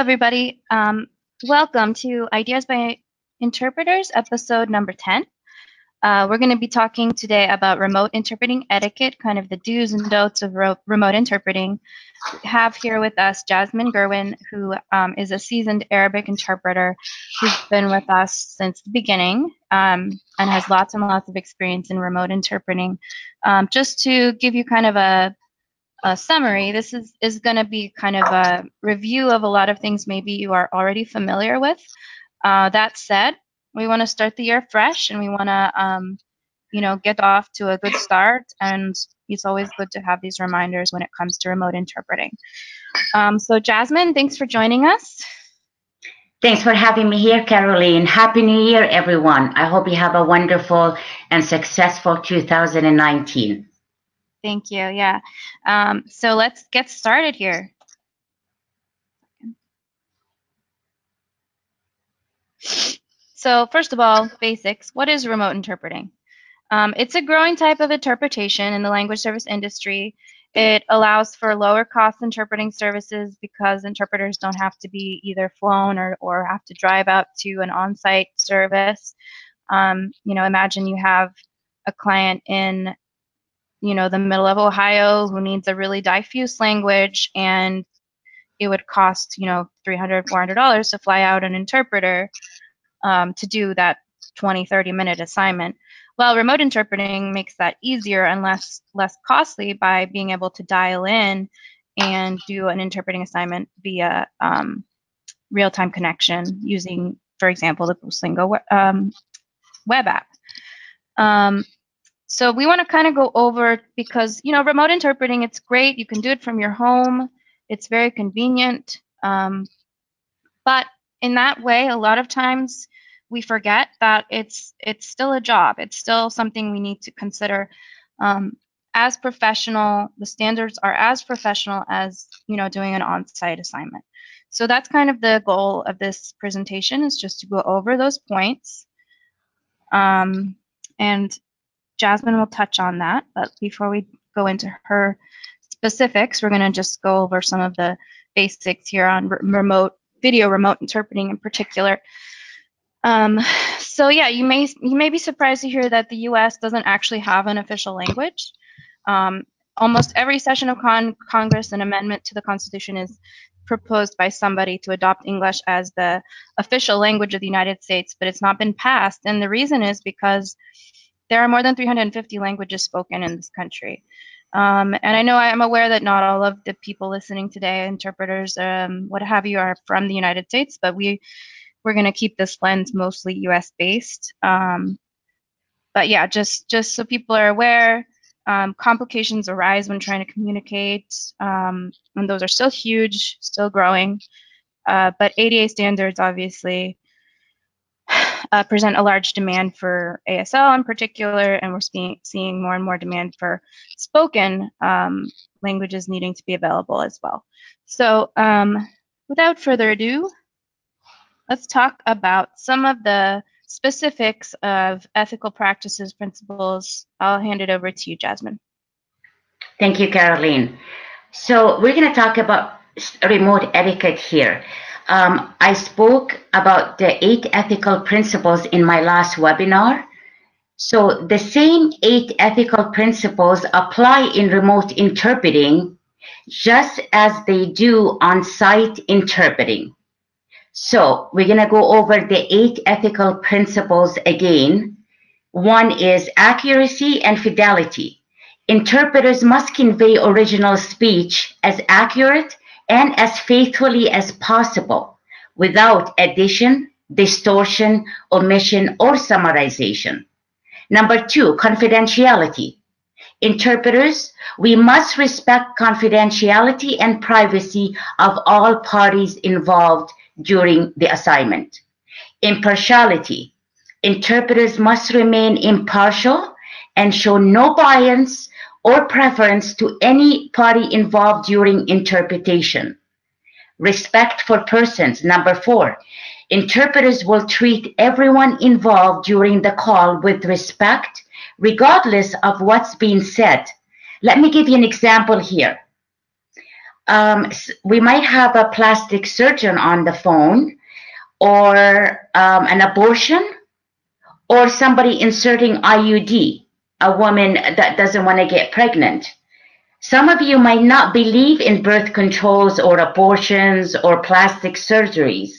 everybody. Welcome to Ideas by Interpreters, episode number 10. We're going to be talking today about remote interpreting etiquette, kind of the do's and don'ts of remote interpreting. We have here with us Jasmine Gerwin, who is a seasoned Arabic interpreter who's been with us since the beginning and has lots and lots of experience in remote interpreting. Just to give you kind of a summary, this is going to be kind of a review of a lot of things maybe you are already familiar with. That said, we want to start the year fresh and we want to, get off to a good start. And it's always good to have these reminders when it comes to remote interpreting. So Jasmine, thanks for joining us. Thanks for having me here, Caroline. Happy New Year, everyone. I hope you have a wonderful and successful 2019. Thank you. Yeah. So let's get started here. So first of all, basics. What is remote interpreting? It's a growing type of interpretation in the language service industry. It allows for lower cost interpreting services because interpreters don't have to be either flown or have to drive out to an on-site service. Imagine you have a client in, the middle of Ohio who needs a really diffuse language, and it would cost, $300, $400 to fly out an interpreter to do that 20, 30-minute assignment. Well, remote interpreting makes that easier and less costly by being able to dial in and do an interpreting assignment via real-time connection using, for example, the Boostlingo web app. So we want to kind of go over, because, remote interpreting, it's great. You can do it from your home. It's very convenient. But in that way, a lot of times we forget that it's still a job. It's still something we need to consider as professional. The standards are as professional as, doing an on-site assignment. So that's kind of the goal of this presentation, is just to go over those points. And Jasmine will touch on that. But before we go into her specifics, we're going to just go over some of the basics here on video remote interpreting in particular. So yeah, you may be surprised to hear that the U.S. doesn't actually have an official language. Almost every session of Congress, an amendment to the Constitution is proposed by somebody to adopt English as the official language of the United States, but it's not been passed. And the reason is because there are more than 350 languages spoken in this country. And I'm aware that not all of the people listening today, interpreters, what have you, are from the United States, but we're going to keep this lens mostly U.S. based. But yeah, just so people are aware, complications arise when trying to communicate, and those are still huge, still growing. But ADA standards obviously present a large demand for ASL in particular, and we're seeing more and more demand for spoken languages needing to be available as well. So without further ado, let's talk about some of the specifics of ethical practices, principles. I'll hand it over to you, Jasmine. Thank you, Caroline. So we're going to talk about remote etiquette here. I spoke about the 8 ethical principles in my last webinar. So the same 8 ethical principles apply in remote interpreting just as they do on-site interpreting. So we're going to go over the 8 ethical principles again. One is accuracy and fidelity. Interpreters must convey original speech as accurate and as faithfully as possible, without addition, distortion, omission, or summarization. Number 2, confidentiality. Interpreters, we must respect confidentiality and privacy of all parties involved during the assignment. Impartiality. Interpreters must remain impartial and show no bias or preference to any party involved during interpretation. Respect for persons. Number 4, interpreters will treat everyone involved during the call with respect, regardless of what's being said. Let me give you an example here. We might have a plastic surgeon on the phone, or an abortion, or somebody inserting IUD, a woman that doesn't want to get pregnant. Some of you might not believe in birth controls or abortions or plastic surgeries,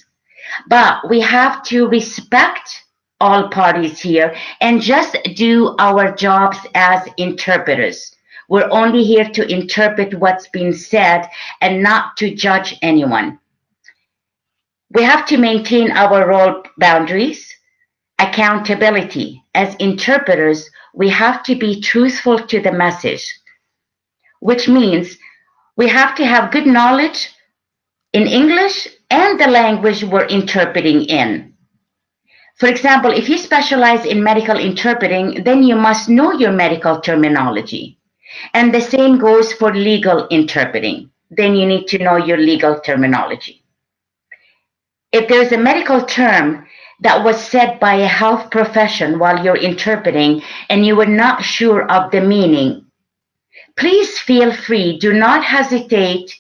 but we have to respect all parties here and just do our jobs as interpreters. We're only here to interpret what's been said and not to judge anyone. We have to maintain our role boundaries, accountability. As interpreters, we have to be truthful to the message, which means we have to have good knowledge in English and the language we're interpreting in. For example, if you specialize in medical interpreting, then you must know your medical terminology. And the same goes for legal interpreting. Then you need to know your legal terminology. If there's a medical term that was said by a health profession while you're interpreting and you were not sure of the meaning, please feel free. Do not hesitate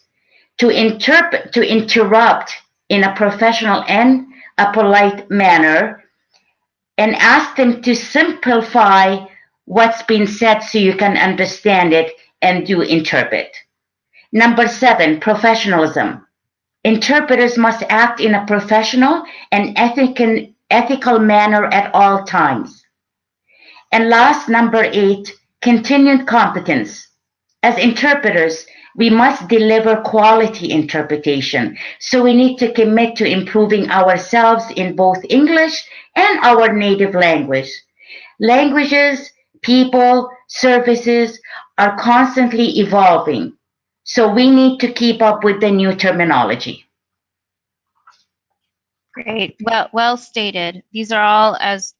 to interrupt in a professional and a polite manner, and ask them to simplify what's been said so you can understand it and do interpret. Number 7, professionalism. Interpreters must act in a professional and ethical manner at all times. And last, number 8, continued competence. As interpreters, we must deliver quality interpretation. So we need to commit to improving ourselves in both English and our native language. Languages, people, services are constantly evolving. So we need to keep up with the new terminology. Great. Well stated. These are all, as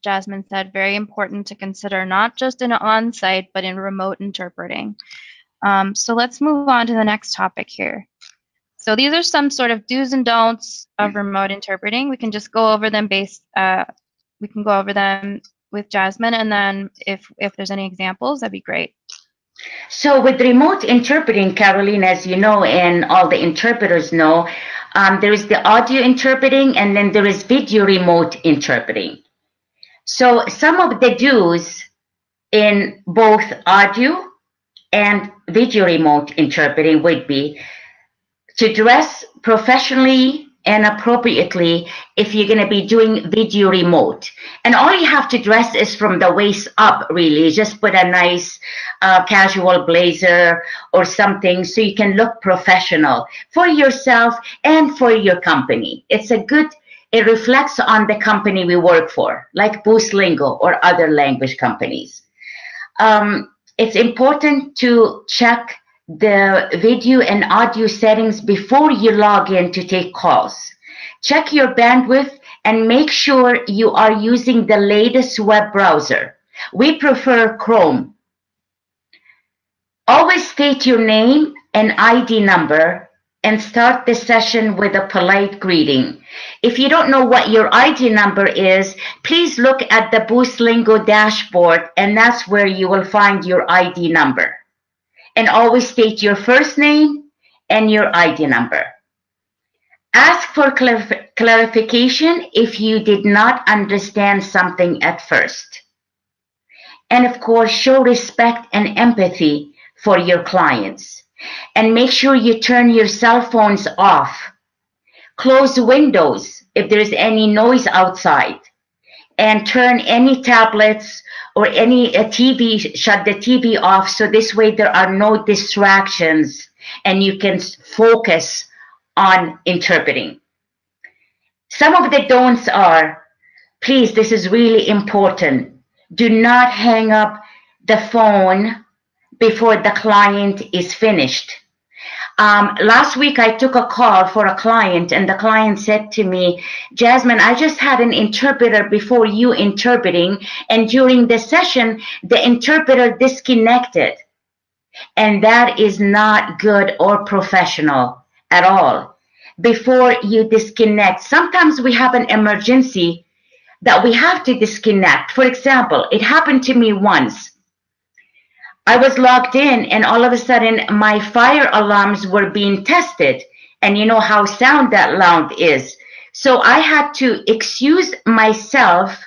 Jasmine said, very important to consider, not just in on-site, but in remote interpreting. So let's move on to the next topic here. So these are some sort of do's and don'ts of remote interpreting. We can just go over them we can go over them with Jasmine, and then if there's any examples, that'd be great. So with remote interpreting, Caroline, as you know, and all the interpreters know, there is the audio interpreting and then there is video remote interpreting. So some of the do's in both audio and video remote interpreting would be to dress professionally and appropriately if you're going to be doing video remote. And all you have to dress is from the waist up, really. Just put a nice casual blazer or something so you can look professional for yourself and for your company. It reflects on the company we work for, like Boostlingo or other language companies. It's important to check the video and audio settings before you log in to take calls. Check your bandwidth and make sure you are using the latest web browser. We prefer Chrome. Always state your name and ID number and start the session with a polite greeting. If you don't know what your ID number is, please look at the Boostlingo dashboard, and that's where you will find your ID number. And always state your first name and your ID number. Ask for clarification if you did not understand something at first. And of course, show respect and empathy for your clients. And make sure you turn your cell phones off. Close windows if there's any noise outside. And turn any tablets or any TV, shut the TV off so this way there are no distractions and you can focus on interpreting. Some of the don'ts are, please, this is really important. Do not hang up the phone before the client is finished. Last week, I took a call for a client, and the client said to me, Jasmine, I just had an interpreter before you interpreting, and during the session, the interpreter disconnected. And that is not good or professional at all. Before you disconnect, sometimes we have an emergency that we have to disconnect. For example, it happened to me once. I was logged in, and all of a sudden my fire alarms were being tested. And you know how sound that loud is. So I had to excuse myself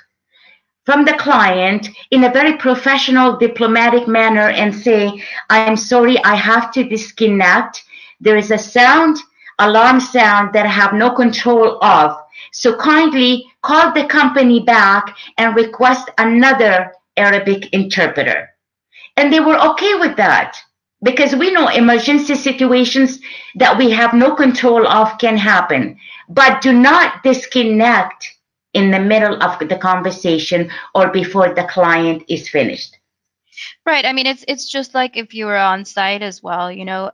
from the client in a very professional, diplomatic manner and say, I'm sorry, I have to disconnect. There is a sound, alarm sound that I have no control of. So kindly call the company back and request another Arabic interpreter. And they were okay with that because we know emergency situations that we have no control of can happen. But do not disconnect in the middle of the conversation or before the client is finished. Right. I mean, it's just like if you were on site as well, you know,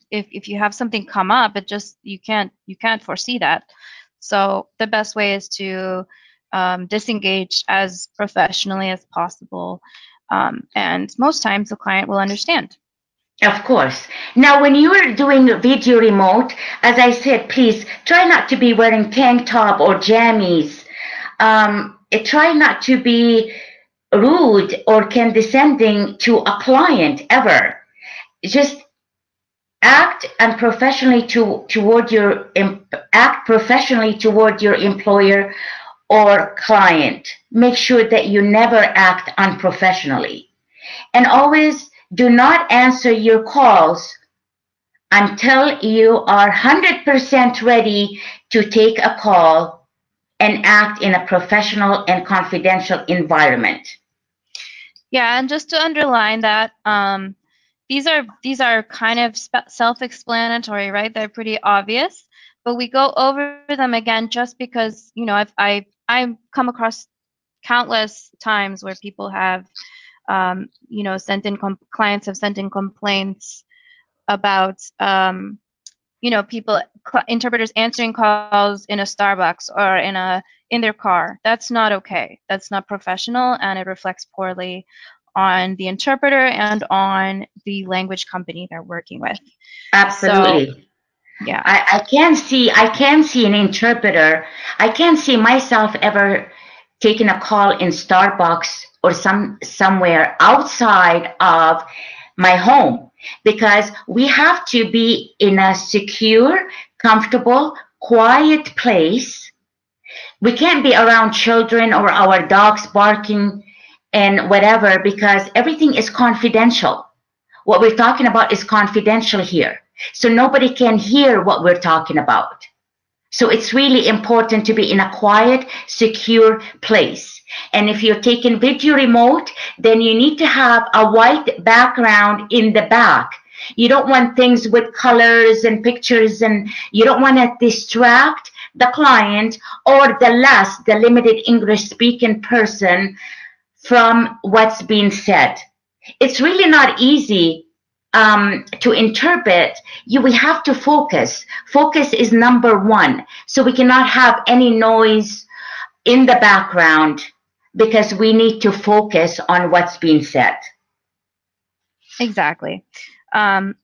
if you have something come up, it just you can't foresee that. So the best way is to disengage as professionally as possible, and most times the client will understand. Of course. Now, when you are doing video remote, as I said, please try not to be wearing tank top or jammies. Try not to be rude or condescending to a client ever. Just act unprofessionally toward your act professionally toward your employer or client. Make sure that you never act unprofessionally, and always do not answer your calls until you are 100% ready to take a call and act in a professional and confidential environment. Yeah, and just to underline that, these are kind of self-explanatory, right? They're pretty obvious, but we go over them again just because, you know, I've come across countless times where people have, you know, clients have sent in complaints about, you know, interpreters answering calls in a Starbucks or in their car. That's not okay. That's not professional, and it reflects poorly on the interpreter and on the language company they're working with. So, Absolutely. yeah. I can see an interpreter. I can't see myself ever taking a call in Starbucks or somewhere outside of my home because we have to be in a secure, comfortable, quiet place. We can't be around children or our dogs barking and whatever because everything is confidential. What we're talking about is confidential here. So nobody can hear what we're talking about. So it's really important to be in a quiet, secure place. And if you're taking video remote, then you need to have a white background in the back. You don't want things with colors and pictures, and you don't want to distract the client or the limited English speaking person from what's being said. It's really not easy to interpret. We have to focus. Focus is number one. So we cannot have any noise in the background because we need to focus on what's being said. Exactly. Um,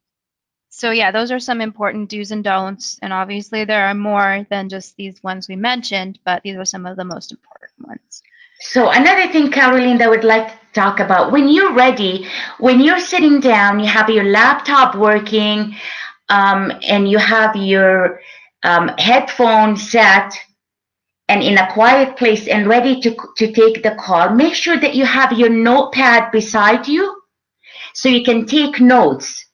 so yeah, those are some important do's and don'ts, and obviously there are more than just these ones we mentioned, but these are some of the most important ones. So another thing, Caroline, that I would like to talk about, when you're ready, when you're sitting down, you have your laptop working, and you have your headphone set and in a quiet place and ready to take the call, make sure that you have your notepad beside you so you can take notes.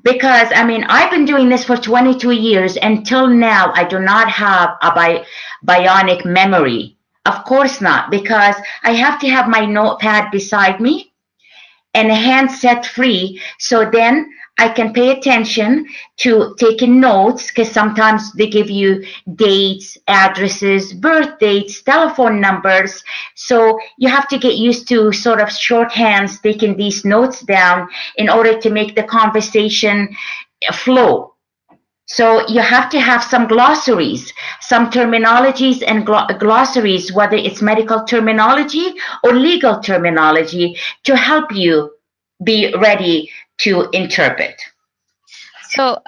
Because, I mean, I've been doing this for 22 years. Until now, I do not have a bionic memory. Of course not, because I have to have my notepad beside me and handset free. So then I can pay attention to taking notes because sometimes they give you dates, addresses, birth dates, telephone numbers. So you have to get used to sort of shorthands, taking these notes down in order to make the conversation flow. So you have to have some glossaries, some terminologies and glossaries, whether it's medical terminology or legal terminology, to help you be ready to interpret. So,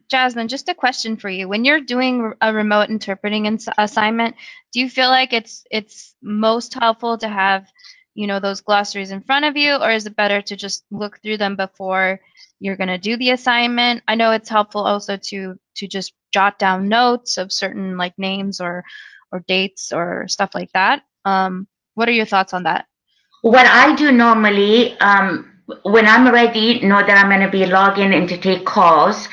Jasmine, just a question for you. When you're doing a remote interpreting assignment, do you feel like it's most helpful to have those glossaries in front of you, or is it better to just look through them before you're going to do the assignment? I know it's helpful also to just jot down notes of certain like names or dates or stuff like that. What are your thoughts on that? What I do normally, when I'm ready, know that I'm going to be logging in to take calls,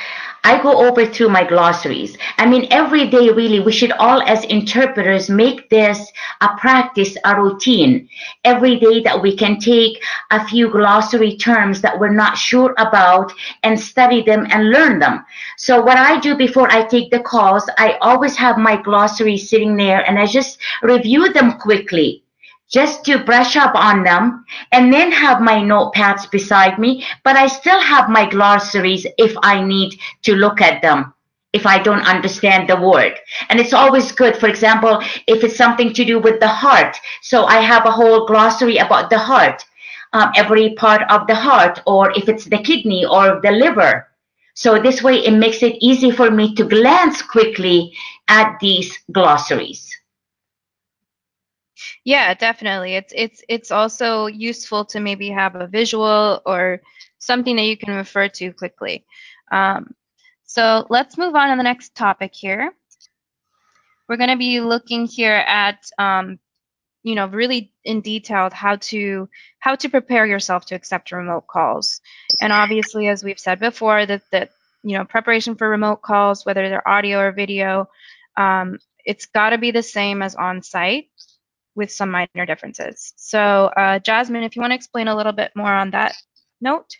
I go over through my glossaries. I mean, every day, really, we should all, as interpreters, make this a practice, a routine. Every day that we can take a few glossary terms that we're not sure about and study them and learn them. So, what I do before I take the calls, I always have my glossary sitting there and I just review them quickly just to brush up on them and then have my notepads beside me, but I still have my glossaries if I need to look at them if I don't understand the word. And it's always good, for example, if it's something to do with the heart. So I have a whole glossary about the heart, every part of the heart, or if it's the kidney or the liver. So this way it makes it easy for me to glance quickly at these glossaries. Yeah, definitely. It's also useful to maybe have a visual or something that you can refer to quickly. Um, so let's move on to the next topic here. We're going to be looking here at really in detail how to prepare yourself to accept remote calls. And obviously, as we've said before, that preparation for remote calls, whether they're audio or video, it's got to be the same as on site with some minor differences. So, Jasmine, if you want to explain a little bit more on that note.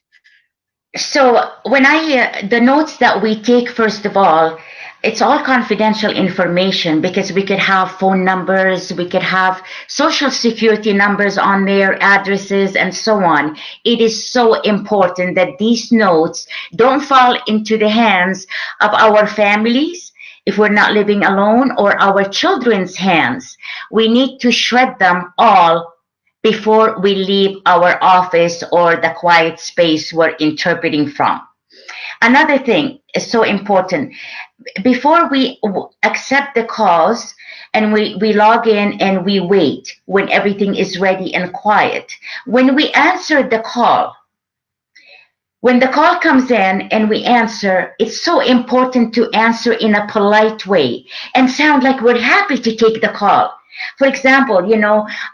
So when the notes that we take, first of all, it's all confidential information because we could have phone numbers, we could have social security numbers on their addresses and so on. It is so important that these notes don't fall into the hands of our families if we're not living alone or our children's hands. We need to shred them all before we leave our office or the quiet space we're interpreting from. Another thing is so important. Before we accept the calls and we log in and we wait when everything is ready and quiet, when we answer the call, when the call comes in and we answer, it's so important to answer in a polite way and sound like we're happy to take the call. For example,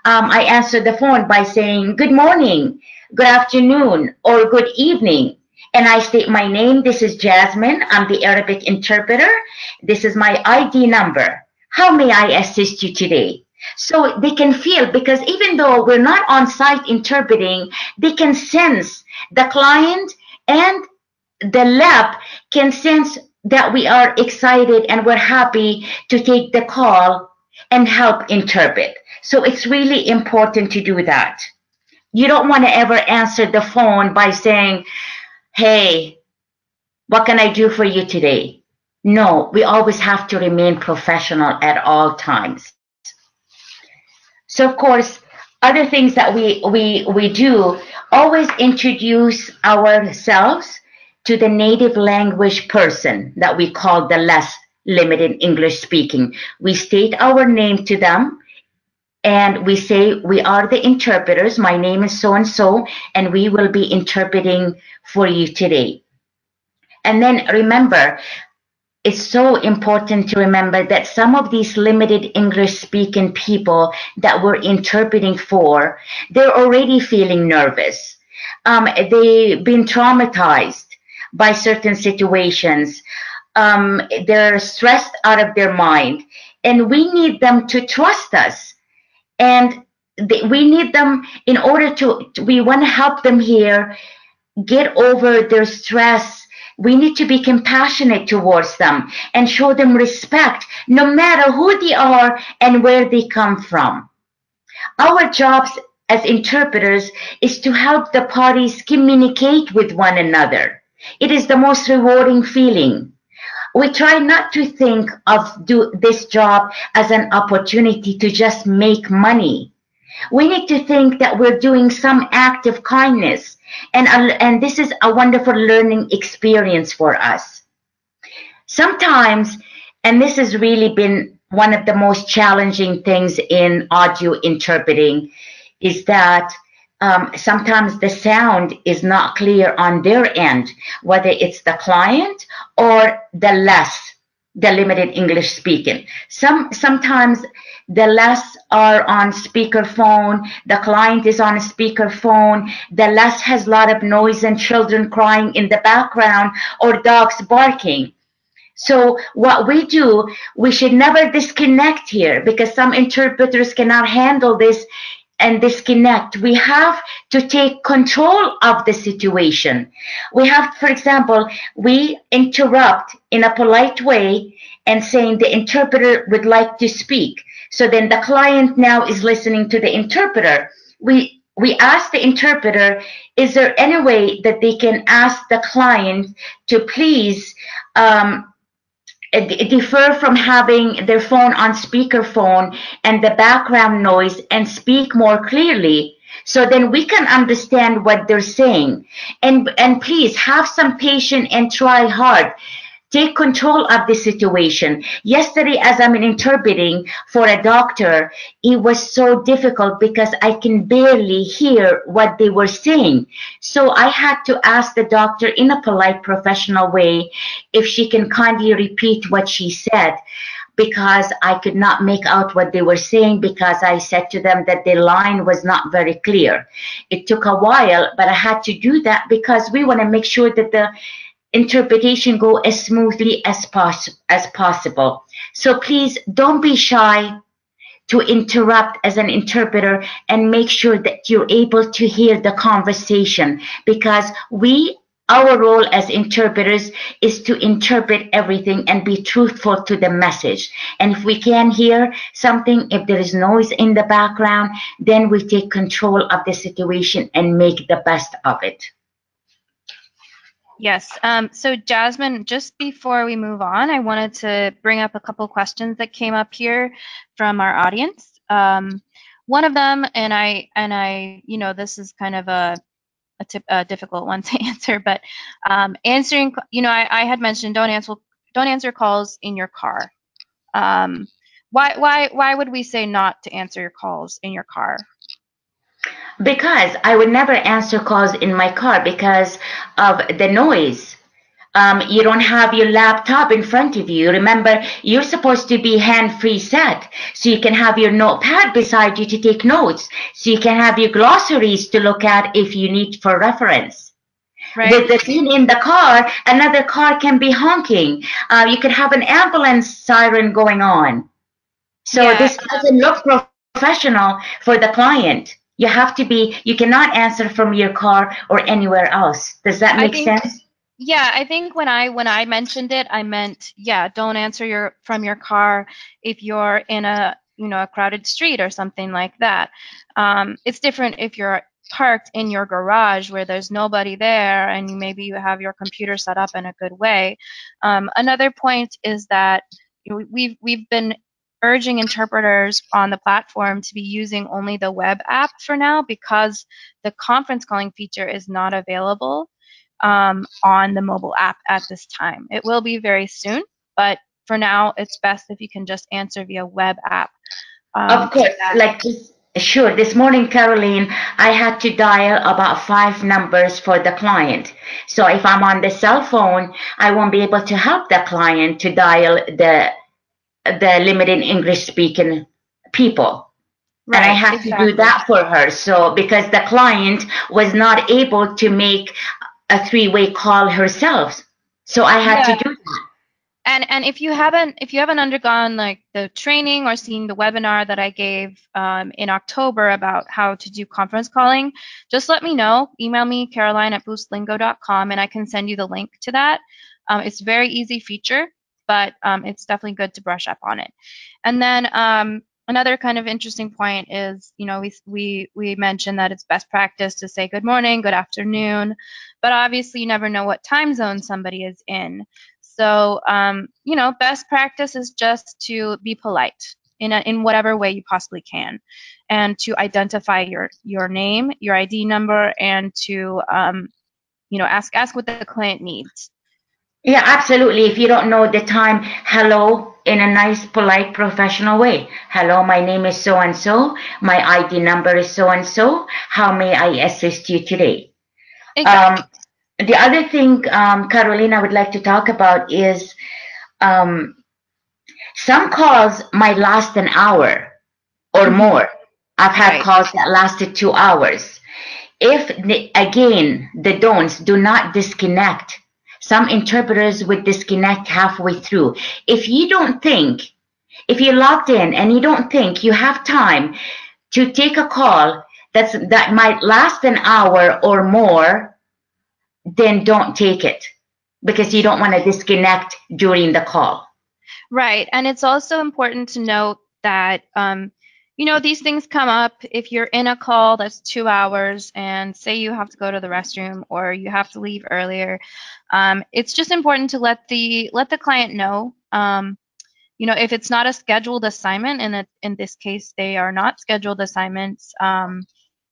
I answer the phone by saying, good morning, good afternoon, or good evening. And I state my name. This is Jasmine. I'm the Arabic interpreter. This is my ID number. How may I assist you today? So they can feel, because even though we're not on site interpreting, they can sense the client and the lab can sense that we are excited and we're happy to take the call and help interpret. So it's really important to do that. You don't want to ever answer the phone by saying, hey, what can I do for you today? No, we always have to remain professional at all times. So, of course, other things that we do, always introduce ourselves to the native language person that we call the less limited English speaking. We state our name to them and we say, we are the interpreters. My name is so and we will be interpreting for you today. And then remember, it's so important to remember that some of these limited English speaking people that we're interpreting for, they're already feeling nervous. They've been traumatized by certain situations. They're stressed out of their mind, and we need them to trust us. And we need them in order we want to help them here get over their stress. We need to be compassionate towards them and show them respect, no matter who they are and where they come from. Our jobs as interpreters is to help the parties communicate with one another. It is the most rewarding feeling. We try not to think of this job as an opportunity to just make money. We need to think that we're doing some act of kindness, and this is a wonderful learning experience for us. Sometimes, and this has really been one of the most challenging things in audio interpreting, is that sometimes the sound is not clear on their end, whether it's the client or the limited English speaking. Sometimes the less are on speakerphone, the client is on a speakerphone, the less has a lot of noise and children crying in the background or dogs barking. So what we do, we should never disconnect here because some interpreters cannot handle this and disconnect. We have to take control of the situation. We have, for example, we interrupt in a polite way and saying the interpreter would like to speak. So then the client now is listening to the interpreter. We ask the interpreter, is there any way that they can ask the client to please defer from having their phone on speakerphone and the background noise and speak more clearly so then we can understand what they're saying, and please have some patience and try hard. Take control of the situation. Yesterday, as I'm interpreting for a doctor, it was so difficult because I can barely hear what they were saying. So I had to ask the doctor in a polite, professional way if she can kindly repeat what she said, because I could not make out what they were saying because I said to them that the line was not very clear. It took a while, but I had to do that because we want to make sure that the interpretation go as smoothly as possible. So please don't be shy to interrupt as an interpreter and make sure that you're able to hear the conversation, because our role as interpreters is to interpret everything and be truthful to the message. And if we can hear something, if there is noise in the background, then we take control of the situation and make the best of it. Yes. So Jasmine, just before we move on, I wanted to bring up a couple questions that came up here from our audience. One of them, and I, this is kind of a difficult one to answer, but answering, I had mentioned don't answer calls in your car. Why would we say not to answer your calls in your car? Because I would never answer calls in my car because of the noise. You don't have your laptop in front of you. Remember, you're supposed to be hand-free set, so you can have your notepad beside you to take notes, so you can have your glossaries to look at if you need for reference. Right. With the thing in the car, another car can be honking. You could have an ambulance siren going on. So Yeah. this doesn't look professional for the client. You cannot answer from your car or anywhere else. Does that make sense? Yeah, I think when I mentioned it, I meant, don't answer from your car if you're in a crowded street or something like that. It's different if you're parked in your garage where there's nobody there and maybe you have your computer set up in a good way. Another point is that we've been urging interpreters on the platform to be using only the web app for now because the conference calling feature is not available on the mobile app at this time. It will be very soon, but for now, it's best if you can just answer via web app. Of course, sure. This morning, Caroline, I had to dial about 5 numbers for the client. So if I'm on the cell phone, I won't be able to help the client to dial the limited English speaking people. Right, and I had to do that for her. So because the client was not able to make a 3-way call herself, so I had to do that. And if you haven't undergone like the training or seen the webinar that I gave in October about how to do conference calling, just let me know. Email me, Caroline@boostlingo.com, and I can send you the link to that. It's a very easy feature, but it's definitely good to brush up on it. And then another kind of interesting point is, we mentioned that it's best practice to say good morning, good afternoon, but obviously you never know what time zone somebody is in. So, best practice is just to be polite in whatever way you possibly can, and to identify your name, your ID number, and to ask what the client needs. Yeah, absolutely. If you don't know the time, hello in a nice, polite, professional way. Hello, my name is so and so. My ID number is so and so. How may I assist you today? Um, Exactly. the other thing, Caroline, I would like to talk about is um, some calls might last an hour or Hmm. more. I've had Right. calls that lasted 2 hours. If, again, the don'ts do not disconnect, some interpreters would disconnect halfway through. If you don't think, if you're locked in and you don't think you have time to take a call that might last an hour or more, then don't take it because you don't want to disconnect during the call. Right. And it's also important to note that, these things come up if you're in a call that's 2 hours and say you have to go to the restroom or you have to leave earlier. It's just important to let the client know. If it's not a scheduled assignment, and in this case they are not scheduled assignments,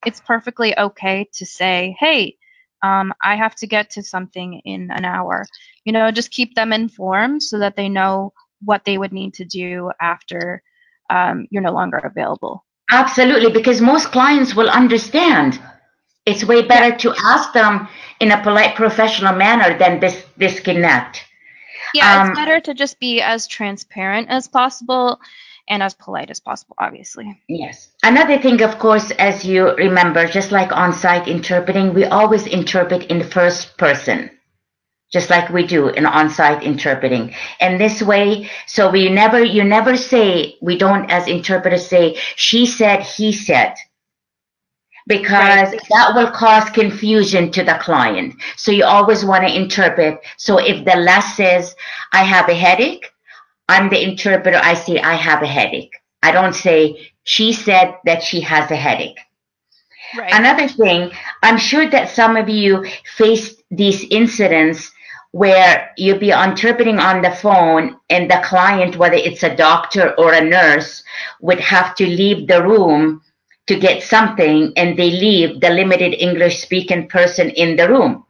it's perfectly okay to say, hey, I have to get to something in an hour. Just keep them informed so that they know what they would need to do after you're no longer available. Absolutely, because most clients will understand. It's way Yeah. better to ask them in a polite, professional manner than disconnect. Yeah, it's Um, better to just be as transparent as possible and as polite as possible, obviously. yes. Another thing, of course, as you remember, just like on-site interpreting, we always interpret in first person, just like we do in on-site interpreting. And this way, so you never say, we don't as interpreters say, she said, he said, Right. because that will cause confusion to the client. So you always want to interpret. So if the less says, I have a headache, I'm the interpreter. I say, I have a headache. I don't say, she said that she has a headache. Right. Another thing, I'm sure that some of you faced these incidents where you'll be interpreting on the phone and the client, whether it's a doctor or a nurse, would have to leave the room to get something and they leave the limited English speaking person in the room.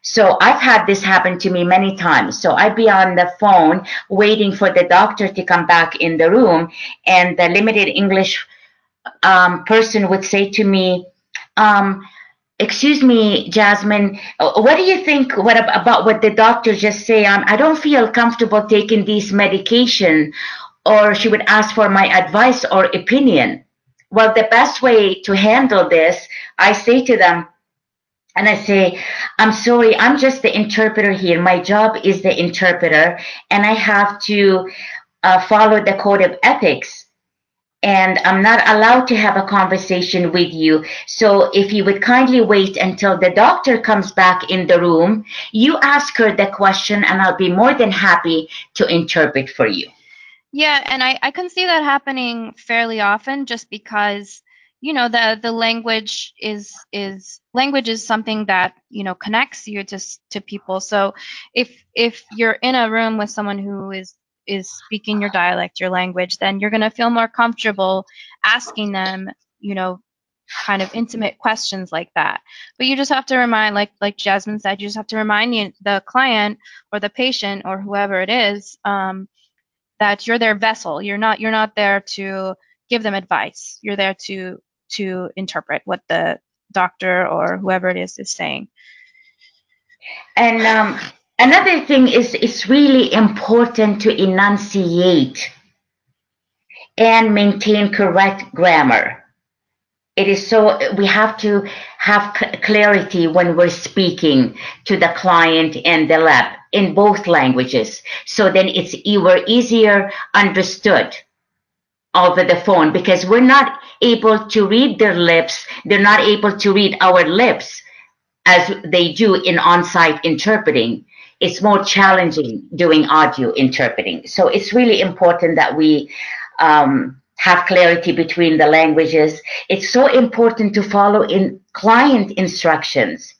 So I've had this happen to me many times. So I'd be on the phone waiting for the doctor to come back in the room, and the limited English person would say to me, um, "Excuse me, Jasmine, what do you think about what the doctor just say? I don't feel comfortable taking these medication." Or she would ask for my advice or opinion. Well, the best way to handle this, I say to them, and I say, I'm sorry, I'm just the interpreter here. My job is the interpreter, and I have to follow the code of ethics. And I'm not allowed to have a conversation with you. So if you would kindly wait until the doctor comes back in the room, you ask her the question, and I'll be more than happy to interpret for you. Yeah, and I can see that happening fairly often just because, the language is something that, connects you to people. So if you're in a room with someone who is speaking your dialect, your language, then you're gonna feel more comfortable asking them, you know, kind of intimate questions like that. But you just have to remind, like Jasmine said, you just have to remind the client or the patient or whoever it is, that you're their vessel. You're not there to give them advice. You're there to interpret what the doctor or whoever it is saying. And another thing is it's really important to enunciate and maintain correct grammar. It is so we have to have clarity when we're speaking to the client and the lab in both languages. So then it's easier understood over the phone because we're not able to read their lips. They're not able to read our lips as they do in on-site interpreting. It's more challenging doing audio interpreting. So it's really important that we have clarity between the languages. It's so important to follow in client instructions.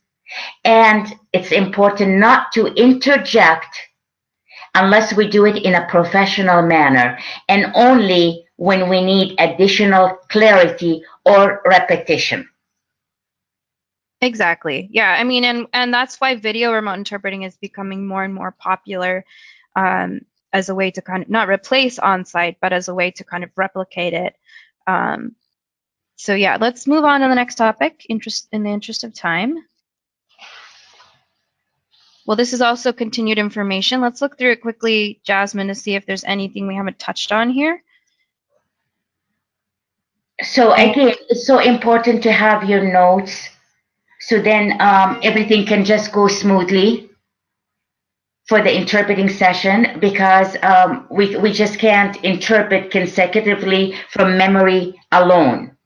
And it's important not to interject unless we do it in a professional manner and only when we need additional clarity or repetition. Exactly. Yeah. I mean, and that's why video remote interpreting is becoming more and more popular, um, as a way to kind of not replace on-site, but as a way to kind of replicate it. Um, so yeah, let's move on to the next topic. In the interest of time. Well, this is also continued information. Let's look through it quickly, Jasmine, to see if there's anything we haven't touched on here. So And again, it's so important to have your notes, so then everything can just go smoothly for the interpreting session, because we just can't interpret consecutively from memory alone.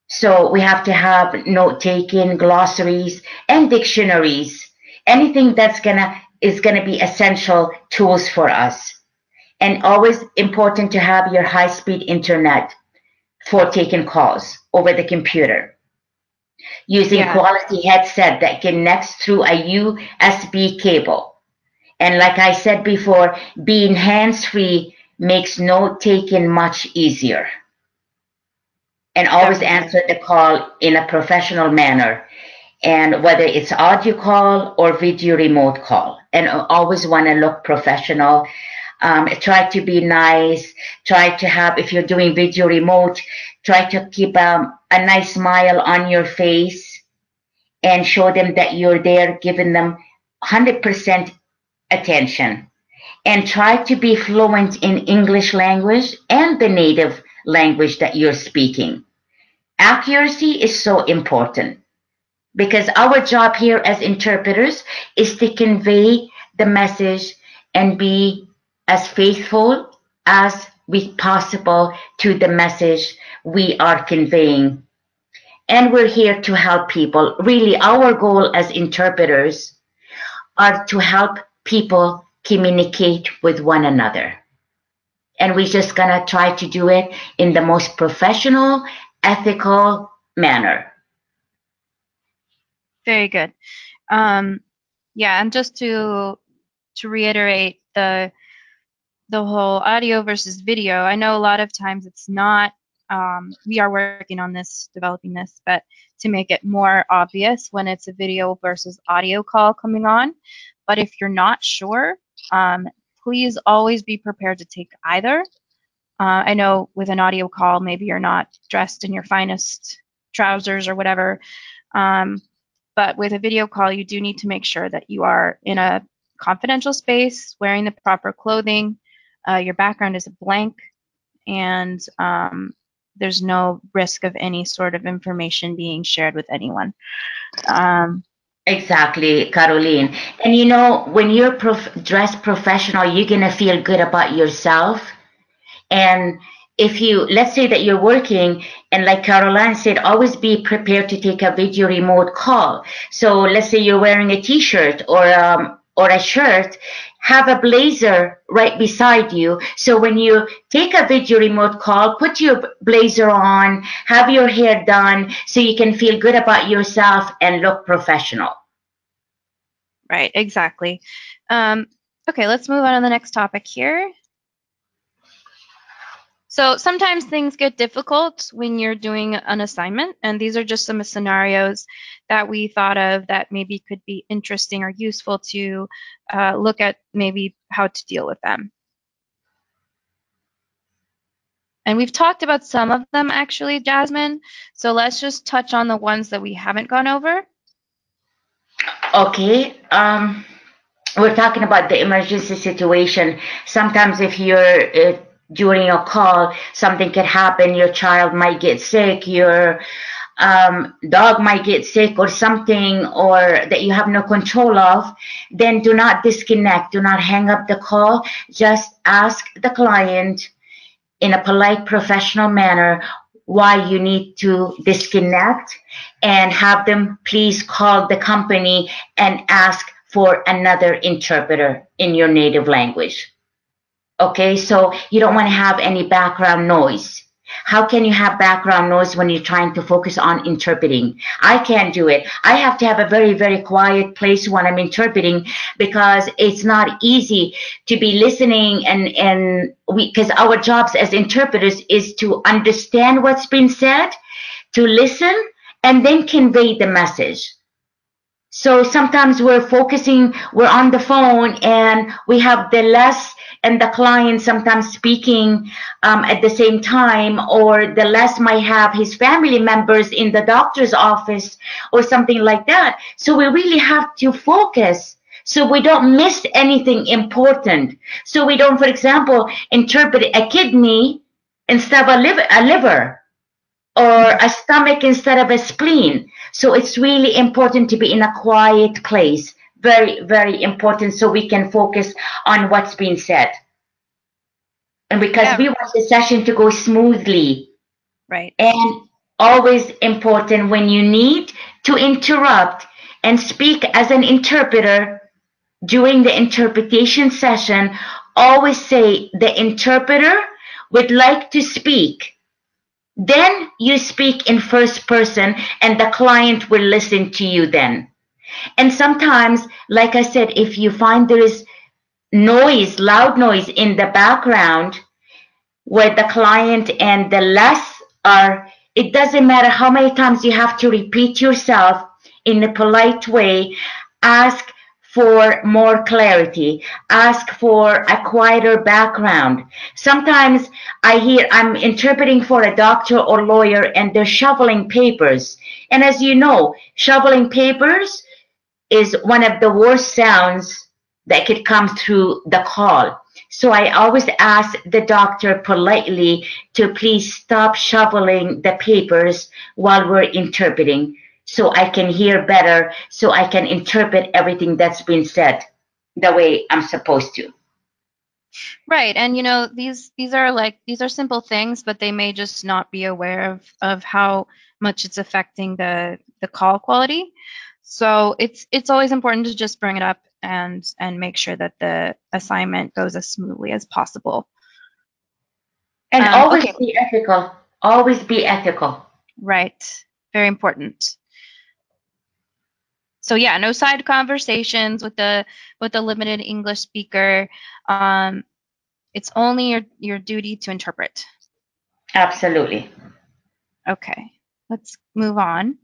So we have to have note taking, glossaries, and dictionaries. Anything that's is gonna be essential tools for us. And always important to have your high-speed internet for taking calls over the computer, using yeah, quality headset that connects through a USB cable. And like I said before, being hands-free makes note taking much easier. And always definitely. answer the call in a professional manner. And whether it's audio call or video remote call, and always want to look professional. Try to be nice. Try to have, if you're doing video remote, try to keep a nice smile on your face and show them that you're there, giving them 100% attention. And try to be fluent in English language and the native language that you're speaking. Accuracy is so important, because our job here as interpreters is to convey the message and be as faithful as we possible to the message we are conveying. And we're here to help people. Really, our goal as interpreters are to help people communicate with one another. And we're just gonna try to do it in the most professional, ethical manner. Very good. Yeah, and just to reiterate the whole audio versus video, I know a lot of times it's not, we are working on this, developing this, but to make it more obvious when it's a video versus audio call coming on. But if you're not sure, please always be prepared to take either. I know with an audio call, maybe you're not dressed in your finest trousers or whatever. Um, but with a video call, you do need to make sure that you are in a confidential space, wearing the proper clothing, your background is blank, and there's no risk of any sort of information being shared with anyone. Um, Exactly, Caroline. And you know, when you're dressed professional, you're gonna feel good about yourself. And if you, let's say that you're working, and like Caroline said, always be prepared to take a video remote call. So let's say you're wearing a t-shirt or a shirt, have a blazer right beside you. So when you take a video remote call, put your blazer on, have your hair done, so you can feel good about yourself and look professional. right, exactly. Okay, let's move on to the next topic here. So sometimes things get difficult when you're doing an assignment, and these are just some scenarios that we thought of that maybe could be interesting or useful to look at maybe how to deal with them. And we've talked about some of them actually, Jasmine, so let's just touch on the ones that we haven't gone over. Okay. We're talking about the emergency situation. Sometimes if you're during a call, something could happen. Your child might get sick, your dog might get sick or something, or that you have no control of. Then do not disconnect. Do not hang up the call. Just ask the client in a polite, professional manner why you need to disconnect, and have them please call the company and ask for another interpreter in your native language. Okay, so you don't want to have any background noise. How can you have background noise when you're trying to focus on interpreting? I can't do it. I have to have a very, very quiet place when I'm interpreting, because it's not easy to be listening, and because our jobs as interpreters is to understand what's been said, to listen, and then convey the message. So sometimes we're on the phone and we have the less and the client sometimes speaking at the same time, or the less might have his family members in the doctor's office or something like that. So we really have to focus so we don't miss anything important. So we don't, for example, interpret a kidney instead of a liver, or a stomach instead of a spleen. So it's really important to be in a quiet place. Very, very important, so we can focus on what's being said. And because Yeah, we want the session to go smoothly. right. And always important, when you need to interrupt and speak as an interpreter during the interpretation session, always say the interpreter would like to speak. Then you speak in first person and the client will listen to you then. And sometimes, like I said, if you find there is noise, loud noise in the background where the client and the less are, it doesn't matter how many times you have to repeat yourself in a polite way. Ask for more clarity. Ask for a quieter background. Sometimes I'm interpreting for a doctor or lawyer and they're shoveling papers. And as you know, shoveling papers is one of the worst sounds that could come through the call. So I always ask the doctor politely to please stop shoveling the papers while we're interpreting, so I can hear better, so I can interpret everything that's been said the way I'm supposed to. Right. And these are simple things, but they may just not be aware of how much it's affecting the call quality. So it's always important to just bring it up and make sure that the assignment goes as smoothly as possible. And always Okay, be ethical. Always be ethical. right. Very important. So yeah, no side conversations with the limited English speaker. It's only your duty to interpret. Absolutely. Okay, let's move on.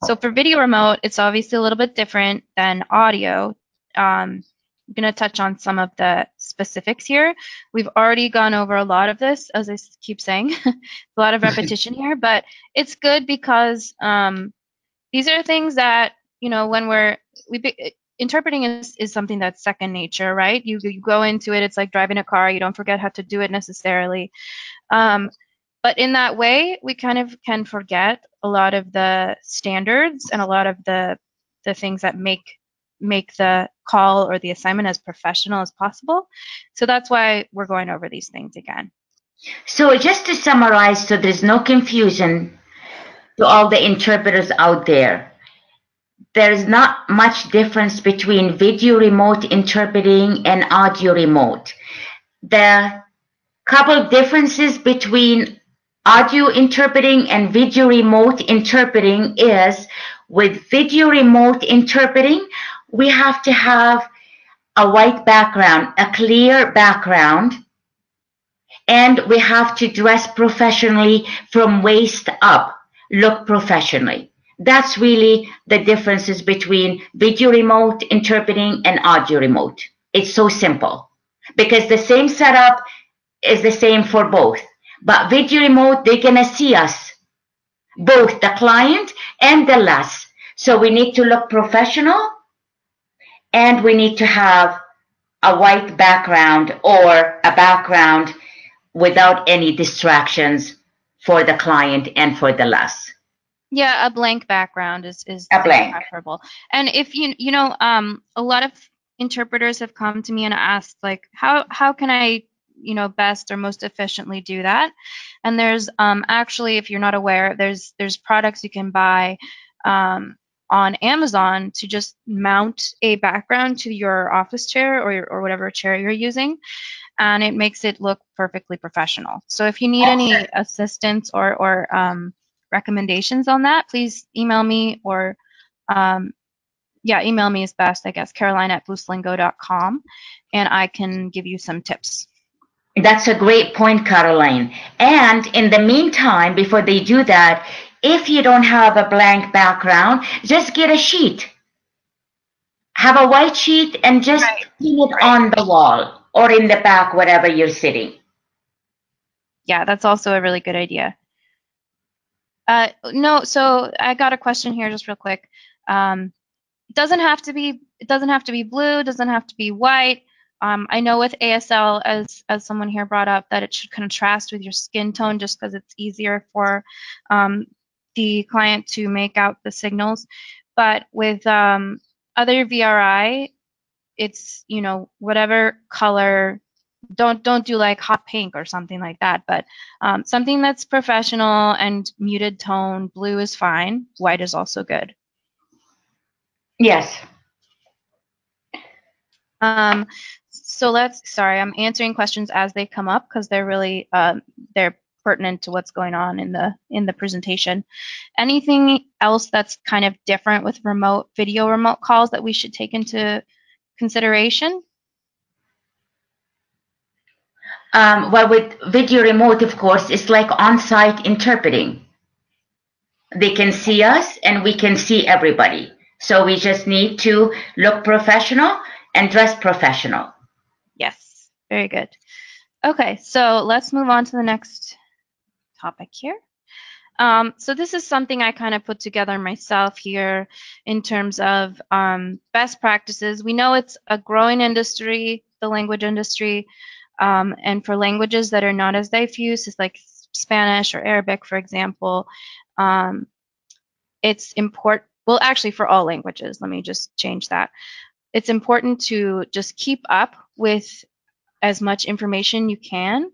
So for video remote, it's obviously a little bit different than audio. I'm going to touch on some of the specifics here. We've already gone over a lot of this, as I keep saying, a lot of repetition here, but it's good because these are things that, when interpreting is something that's second nature, right? You go into it, it's like driving a car, you don't forget how to do it necessarily. But in that way, we kind of can forget a lot of the standards and a lot of the things that make the call or the assignment as professional as possible. So that's why we're going over these things again. So just to summarize, so there's no confusion to all the interpreters out there, there's not much difference between video remote interpreting and audio remote. The couple differences between audio interpreting and video remote interpreting is, with video remote interpreting, we have to have a white background, a clear background, and we have to dress professionally from waist up, look professionally. That's really the differences between video remote interpreting and audio remote. It's so simple because the same setup is the same for both. But video remote, they're going to see us, both the client and the less. So we need to look professional and we need to have a white background or a background without any distractions for the client and for the less. Yeah, a blank background is A blank. preferable. And if a lot of interpreters have come to me and asked, like, how can I, best or most efficiently do that? And there's actually, if you're not aware, there's products you can buy on Amazon to just mount a background to your office chair or whatever chair you're using, and it makes it look perfectly professional. So if you need any assistance or recommendations on that, please email me or email me is best, I guess, Caroline@boostlingo.com, and I can give you some tips. That's a great point, Caroline. And in the meantime, before they do that, if you don't have a blank background, just get a sheet. have a white sheet and just Right. pin it on the wall or in the back, wherever you're sitting. Yeah, that's also a really good idea. No, so I got a question here just real quick. It doesn't have to be blue, it doesn't have to be white. I know with ASL, as someone here brought up, that it should contrast with your skin tone just because it's easier for the client to make out the signals. But with other VRI, it's whatever color. Don't do like hot pink or something like that, but something that's professional and muted tone. Blue is fine. White is also good. Yes. Sorry, I'm answering questions as they come up because they're really they're pertinent to what's going on in the presentation. Anything else that's kind of different with video remote calls that we should take into consideration? Well, with video remote, of course, it's like on-site interpreting. They can see us and we can see everybody. So we just need to look professional and dress professional. Yes, very good. Okay, so let's move on to the next topic here. So this is something I kind of put together myself here in terms of best practices. We know it's a growing industry, the language industry, and for languages that are not as diffuse, as like Spanish or Arabic, for example, it's important. Well, actually, for all languages, let me just change that. It's important to just keep up with as much information you can.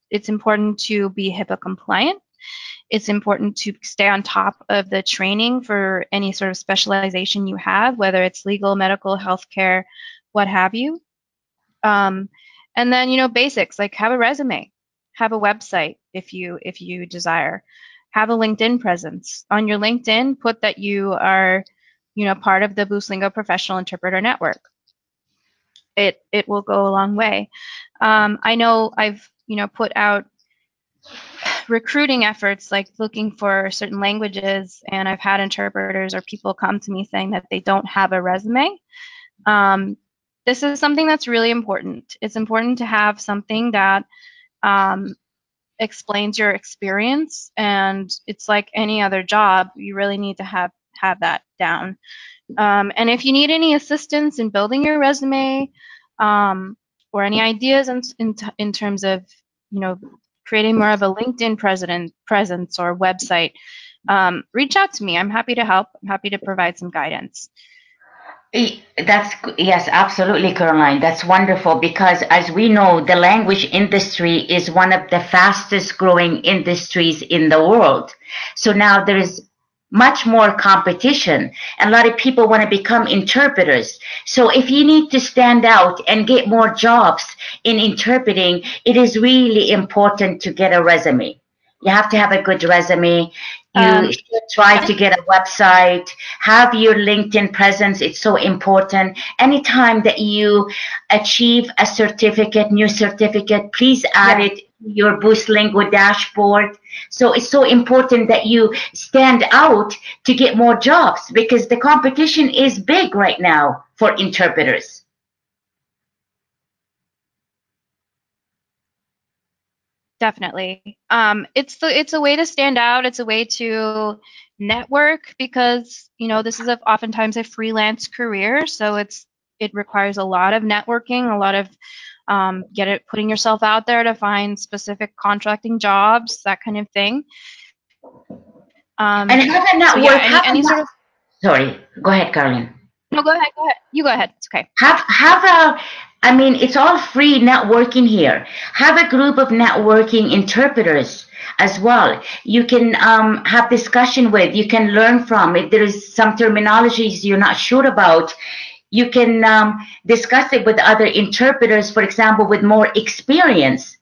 It's important to be HIPAA compliant. It's important to stay on top of the training for any sort of specialization you have, whether it's legal, medical, healthcare, what have you. And then, basics like have a resume, have a website if you desire, have a LinkedIn presence. On your LinkedIn, put that you are, part of the Boostlingo Professional Interpreter Network. It will go a long way. I know I've, put out recruiting efforts like looking for certain languages, and I've had interpreters or people come to me saying that they don't have a resume. This is something that's really important. It's important to have something that explains your experience, and it's like any other job. You really need to have that down. And if you need any assistance in building your resume, or any ideas in terms of creating more of a LinkedIn presence or website, reach out to me. I'm happy to help. I'm happy to provide some guidance. Yes, absolutely, Caroline. That's wonderful because, as we know, the language industry is one of the fastest growing industries in the world. So now there is much more competition, and a lot of people want to become interpreters. So if you need to stand out and get more jobs in interpreting, it is really important to get a resume. You have to have a good resume. You should try to get a website, have your LinkedIn presence. It's so important. Anytime that you achieve a certificate, new certificate, please add it to your Boostlingo dashboard. So it's so important that you stand out to get more jobs because the competition is big right now for interpreters. Definitely. It's a way to stand out. It's a way to network because, this is oftentimes a freelance career, so it requires a lot of networking, a lot of putting yourself out there to find specific contracting jobs, that kind of thing. And have a So yeah, network. any sort of. Sorry, go ahead, Caroline. No, go ahead. Go ahead. You go ahead. It's okay. Have a, I mean, it's all free networking here. Have a group of networking interpreters as well. You can have discussion with, you can learn from. If there is some terminologies you're not sure about, you can discuss it with other interpreters, for example, with more experience.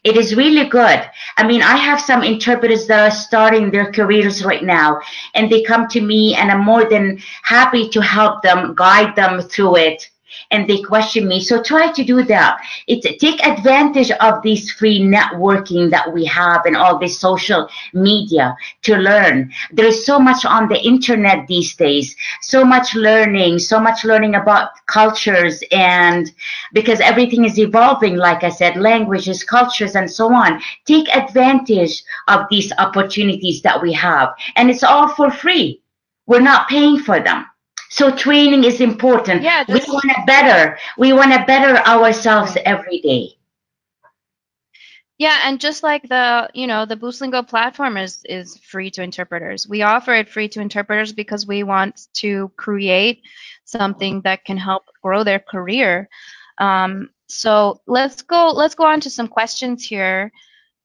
It is really good. I mean, I have some interpreters that are starting their careers right now, and they come to me, and I'm more than happy to help them, guide them through it. and they question me. So try to do that. It's take advantage of this free networking that we have and all this social media to learn. There is so much on the internet these days, so much learning about cultures, and because everything is evolving, like I said, languages, cultures, and so on. Take advantage of these opportunities that we have, and it's all for free. We're not paying for them. So training is important. Yeah, We just want to better. We want to better ourselves every day. yeah, and just like the Boostlingo platform is free to interpreters. We offer it free to interpreters because we want to create something that can help grow their career. So let's go on to some questions here.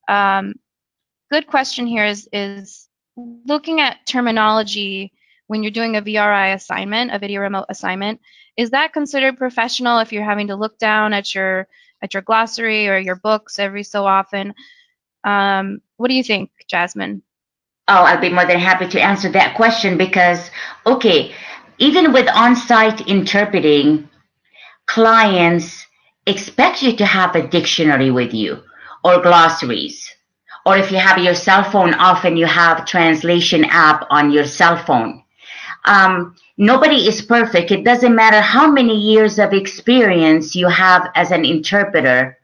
Good question here is looking at terminology when you're doing a VRI assignment, a video remote assignment. Is that considered professional if you're having to look down at your glossary or your books every so often? What do you think, Jasmine? Oh, I'll be more than happy to answer that question because, okay, even with on site interpreting, clients expect you to have a dictionary with you or glossaries. Or if you have your cell phone, often you have translation app on your cell phone. Nobody is perfect. It doesn't matter how many years of experience you have as an interpreter.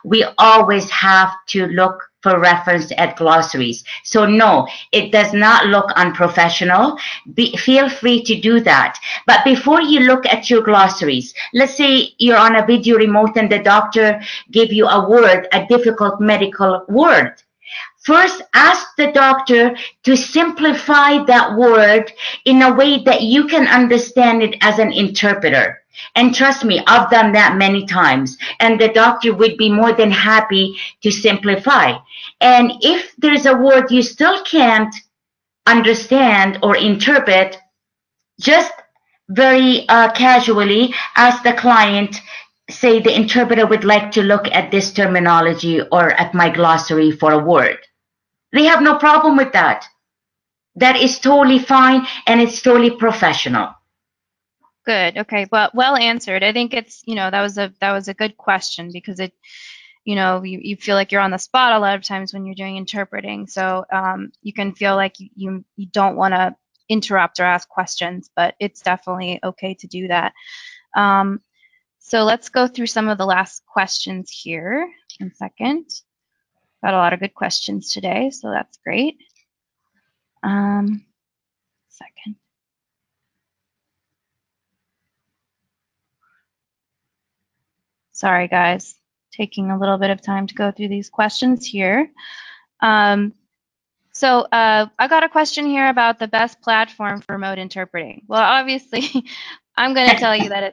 We always have to look for reference at glossaries. So no, it does not look unprofessional. Feel free to do that. But before you look at your glossaries, let's say you're on a video remote and the doctor gave you a word, a difficult medical word. First, ask the doctor to simplify that word in a way that you can understand it as an interpreter. And trust me, I've done that many times. And the doctor would be more than happy to simplify. And if there's a word you still can't understand or interpret, just very casually ask the client, say the interpreter would like to look at this terminology or at my glossary for a word. They have no problem with that. That is totally fine and it's totally professional. Good. Okay. Well answered. I think it's, that was a good question because you feel like you're on the spot a lot of times when you're doing interpreting. So you can feel like you don't want to interrupt or ask questions, but it's definitely okay to do that. So let's go through some of the last questions here. 1 second. Got a lot of good questions today, so that's great. Second. Sorry, guys. Taking a little bit of time to go through these questions here. So I got a question here about the best platform for remote interpreting. Well, obviously, I'm going to tell you that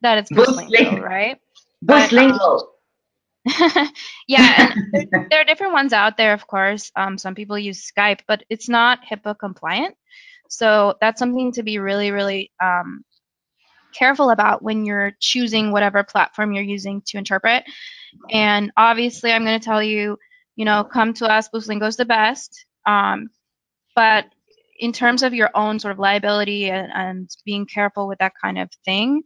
it's Boostlingo, right? But Boostlingo. yeah, and there are different ones out there, of course. Some people use Skype, but it's not HIPAA compliant. So that's something to be really, really careful about when you're choosing whatever platform you're using to interpret. And obviously, I'm going to tell you, come to us. Boostlingo is the best. But in terms of your own sort of liability and being careful with that kind of thing,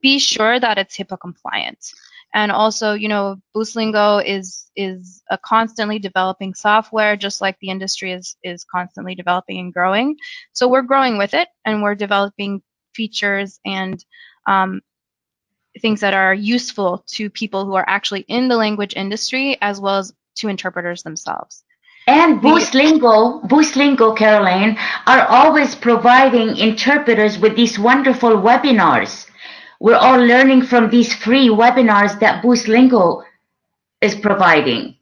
be sure that it's HIPAA compliant. And also, Boostlingo is a constantly developing software, just like the industry is constantly developing and growing. So we're growing with it, and we're developing features and things that are useful to people who are actually in the language industry, as well as to interpreters themselves. And Boostlingo, Caroline, are always providing interpreters with these wonderful webinars. We're all learning from these free webinars that Boostlingo is providing.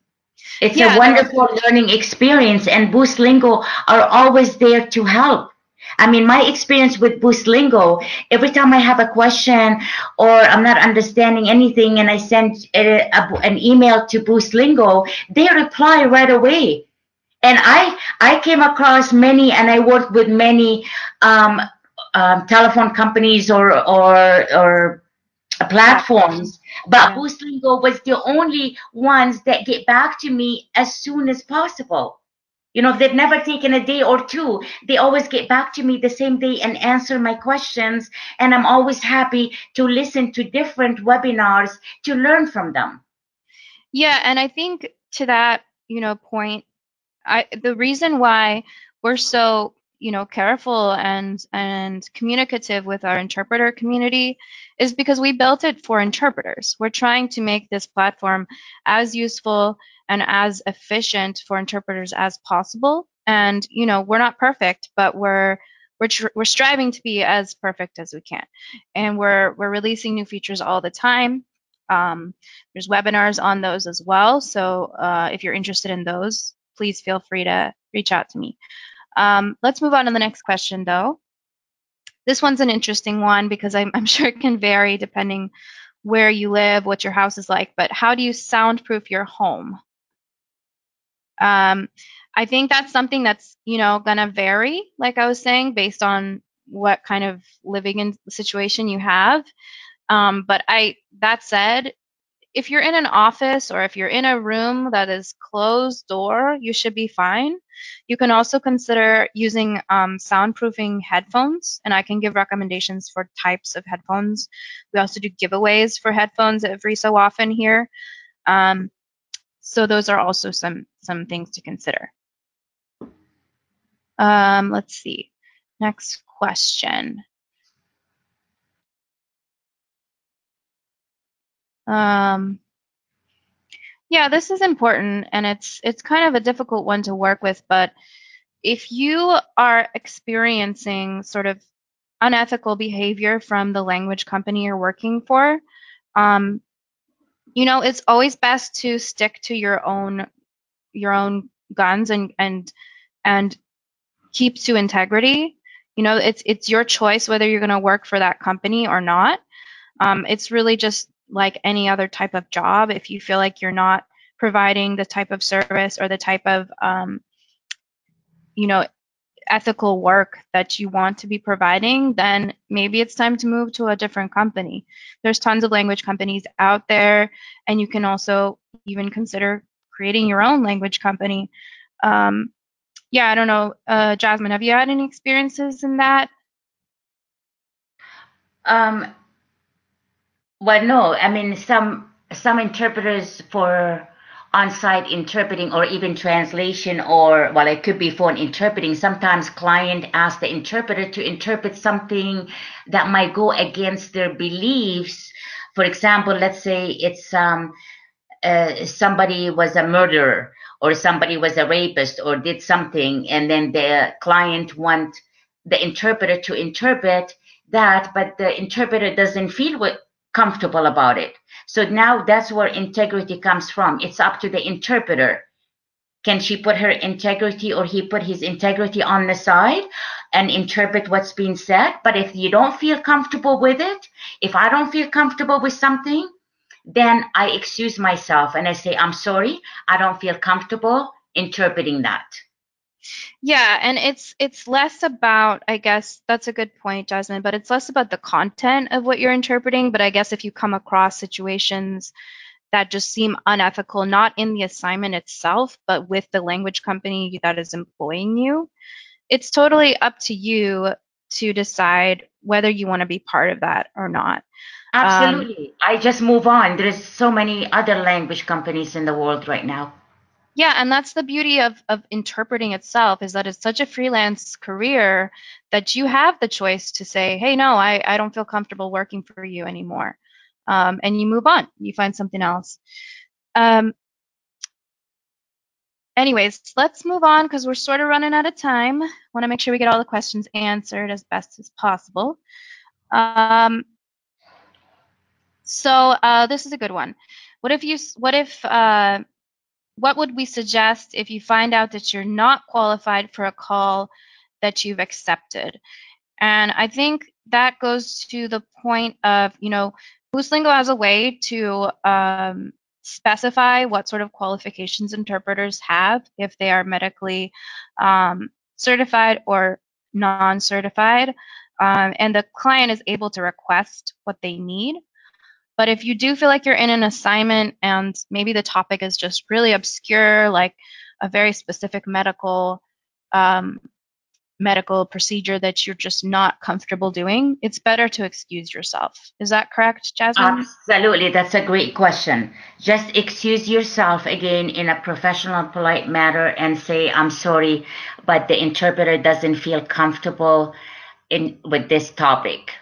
It's a wonderful learning experience, and Boostlingo are always there to help. I mean, my experience with Boostlingo, every time I have a question or I'm not understanding anything and I send an email to Boostlingo, they reply right away. And I came across many, and I worked with many telephone companies or platforms, but Boostlingo was the only ones that get back to me as soon as possible. You know, they've never taken a day or two. They always get back to me the same day and answer my questions. And I'm always happy to listen to different webinars to learn from them. Yeah, and I think to that, point, the reason why we're so, careful and communicative with our interpreter community is because we built it for interpreters. We're trying to make this platform as useful and as efficient for interpreters as possible. And, we're not perfect, but we're striving to be as perfect as we can. And we're releasing new features all the time. There's webinars on those as well. So if you're interested in those, please feel free to reach out to me. Let's move on to the next question, though. This one's an interesting one because I'm sure it can vary depending where you live, what your house is like, but how do you soundproof your home? I think that's something that's, gonna vary, like I was saying, based on what kind of living in situation you have. But that said, if you're in an office or if you're in a room that is closed door, you should be fine. You can also consider using soundproofing headphones, and I can give recommendations for types of headphones. We also do giveaways for headphones every so often here. Um, so those are also some things to consider. Let's see. Next question. Um, yeah, this is important, and it's kind of a difficult one to work with, but if you are experiencing sort of unethical behavior from the language company you're working for, um, it's always best to stick to your own guns and keep to integrity. It's your choice whether you're going to work for that company or not. It's really just like any other type of job. If you feel like you're not providing the type of service or the type of you know ethical work that you want to be providing, then maybe it's time to move to a different company. There's tons of language companies out there, and you can also even consider creating your own language company. Um, yeah, I don't know, Jasmine, have you had any experiences in that? Um, well, no, I mean some interpreters for on-site interpreting or even translation, or well, it could be phone interpreting. Sometimes client asks the interpreter to interpret something that might go against their beliefs. For example, let's say it's somebody was a murderer or somebody was a rapist or did something, and then the client want the interpreter to interpret that, but the interpreter doesn't feel comfortable about it. So now that's where integrity comes from. It's up to the interpreter. Can she put her integrity or he put his integrity on the side and interpret what's being said? But if you don't feel comfortable with it, if I don't feel comfortable with something, then I excuse myself and I say, I'm sorry, I don't feel comfortable interpreting that. Yeah, and it's less about, I guess that's a good point, Jasmine, but it's less about the content of what you're interpreting. But I guess if you come across situations that just seem unethical, not in the assignment itself, but with the language company that is employing you, it's totally up to you to decide whether you want to be part of that or not. Um, Absolutely. I just move on. There's so many other language companies in the world right now. yeah, and that's the beauty of interpreting itself, is that it's such a freelance career that you have the choice to say, hey, no, I don't feel comfortable working for you anymore. And you move on, you find something else. Um, Anyways, let's move on because we're sort of running out of time. Want to make sure we get all the questions answered as best as possible. Um, so this is a good one. What would we suggest if you find out that you're not qualified for a call that you've accepted? And I think that goes to the point of, Boostlingo has a way to specify what sort of qualifications interpreters have if they are medically certified or non-certified. And the client is able to request what they need. But if you do feel like you're in an assignment and maybe the topic is just really obscure, like a very specific medical procedure that you're just not comfortable doing, it's better to excuse yourself. Is that correct, Jasmine? Absolutely, that's a great question. Just excuse yourself again in a professional, polite manner and say, I'm sorry, but the interpreter doesn't feel comfortable with this topic,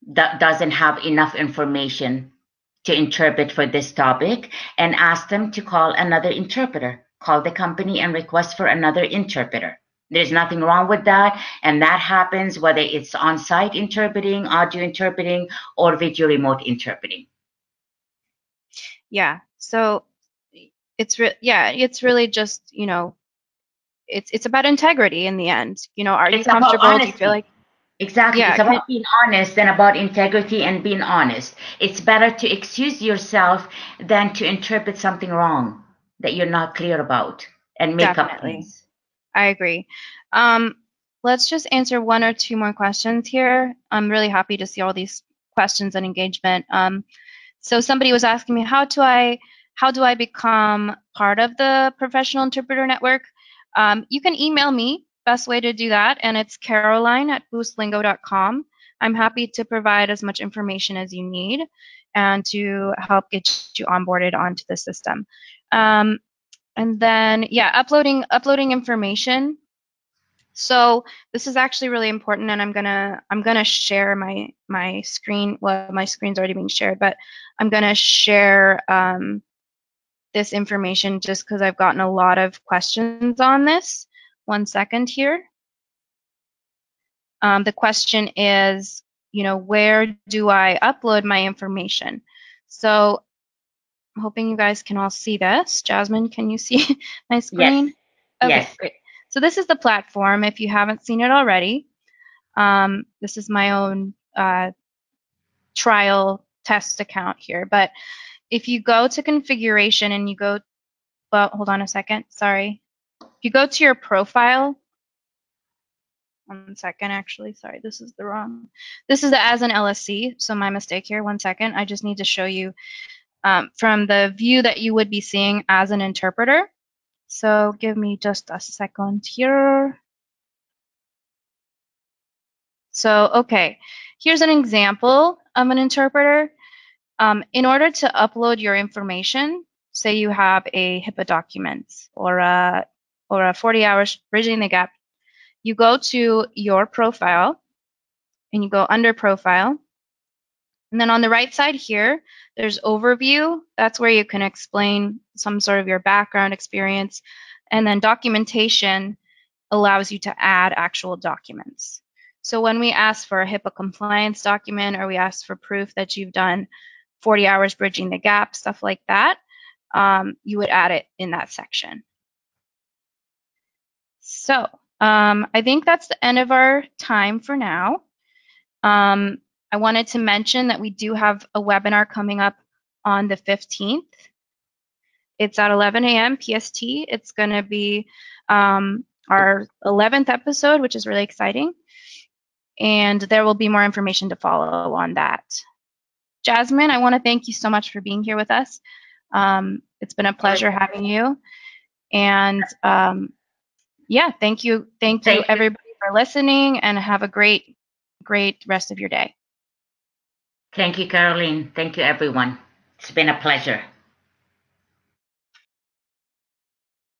that doesn't have enough information to interpret for this topic, and ask them to call another interpreter. Call the company and request for another interpreter. There's nothing wrong with that, and that happens whether it's on-site interpreting, audio interpreting, or video remote interpreting. Yeah. So it's really just, it's about integrity in the end. Are you It's about comfortable? Do you feel honesty. like, Exactly. yeah, It's about being honest and about integrity and being honest. It's better to excuse yourself than to interpret something wrong that you're not clear about and make up definitely. things. I agree. Um, let's just answer one or two more questions here. I'm really happy to see all these questions and engagement. So somebody was asking me, how do I become part of the Professional Interpreter Network? You can email me, best way to do that, and it's caroline@boostlingo.com. I'm happy to provide as much information as you need and to help get you onboarded onto the system. And then, yeah, uploading information. So this is actually really important, and I'm gonna share my screen. Well, my screen's already being shared, but I'm gonna share this information just because I've gotten a lot of questions on this. 1 second here. The question is, where do I upload my information? So I'm hoping you guys can all see this. Jasmine, can you see my Yes. screen? Okay, Yes. great. So this is the platform if you haven't seen it already. This is my own trial test account here. But if you go to configuration and you go, well, hold on a second, sorry. If you go to your profile, 1 second actually, sorry, this is the as an LSC, so my mistake here, 1 second. I just need to show you from the view that you would be seeing as an interpreter. So give me just a second here. So, okay, here's an example of an interpreter. In order to upload your information, say you have a HIPAA document or a 40 hours bridging the gap, you go to your profile and you go under profile. And then on the right side here, there's overview. That's where you can explain some sort of your background experience. And then documentation allows you to add actual documents. So when we ask for a HIPAA compliance document or we ask for proof that you've done 40 hours bridging the gap, stuff like that, you would add it in that section. So I think that's the end of our time for now. I wanted to mention that we do have a webinar coming up on the 15th. It's at 11 a.m. PST. It's going to be our 11th episode, which is really exciting. And there will be more information to follow on that. Jasmine, I want to thank you so much for being here with us. It's been a pleasure having you. And yeah, thank you everybody for listening, and have a great rest of your day. Thank you, Caroline. Thank you, everyone. It's been a pleasure.